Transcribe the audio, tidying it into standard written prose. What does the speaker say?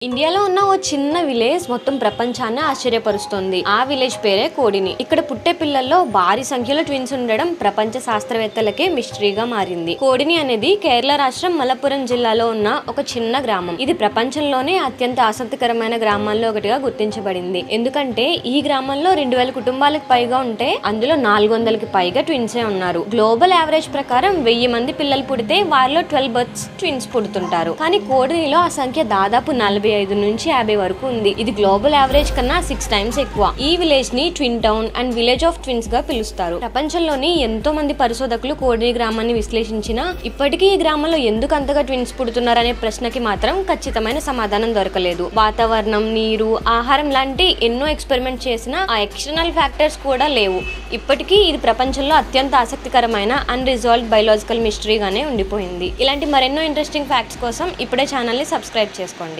ఇండియాలో ఉన్న ఓ చిన్న విలేజ్ మొత్తం ప్రపంచాన్ని ఆశ్చర్యపరుస్తుంది. ఆ విలేజ్ పేరే కోడిని. ఇక్కడ పుట్టే పిల్లల్లో భారీ సంఖ్యలో ట్విన్స్ ఉండడం ప్రపంచ శాస్త్రవేత్తలకే మిస్టరీగా మారింది. కోడిని అనేది కేరళ రాష్ట్రం మలప్పురం జిల్లాలో ఉన్న ఒక చిన్న గ్రామం. ఇది ప్రపంచంలోనే అత్యంత ఆసక్తికరమైన గ్రామాల్లో ఒకటిగా గుర్తించబడింది. ఎందుకంటే ఈ గ్రామంలో 2000 కుటుంబాలకు పైగా ఉంటే అందులో 400కి పైగా ట్విన్సే ఉన్నారు. గ్లోబల్ యావరేజ్ ప్రకారం 1000 మంది పిల్లలు పుడితే వారిలో 12 బర్త్స్ ట్విన్స్ పుడుతుంటారు. కానీ కోడినిలో ఆ సంఖ్య దాదాపు 45 నుంచి 50 వరకు ఉంది. ఇది గ్లోబల్ యావరేజ్ కన్నా 6 టైమ్స్ ఎక్కువ. ఈ విలేజ్ ని twin town and village of twins గా పిలుస్తారు. ప్రపంచంలోని ఎంతో మంది పరిశోధకులు కోడిని గ్రామాన్ని విశ్లేషించినా ఇప్పటికీ ఈ గ్రామంలో ఎందుకు అంతగా ట్విన్స్ పుడుతున్నారనే ప్రశ్నకి మాత్రం ఖచ్చితమైన సమాధానం దొరకలేదు. వాతావరణం, నీరు, ఆహారం లాంటి ఎన్నో ఎక్స్పెరిమెంట్ చేసినా ఆ ఎక్స్టర్నల్ ఫ్యాక్టర్స్ కూడా లేవు. ఇప్పటికీ ఇది ప్రపంచంలో అత్యంత ఆసక్తికరమైన అన్రిజాల్వ్డ్ బయోలాజికల్ మిస్టరీగానే ఉండిపోయింది. ఇలాంటి మరెన్నో ఇంట్రెస్టింగ్ ఫ్యాక్ట్స్ కోసం ఇప్పుడే ఛానల్ ని సబ్స్క్రైబ్ చేసుకోండి.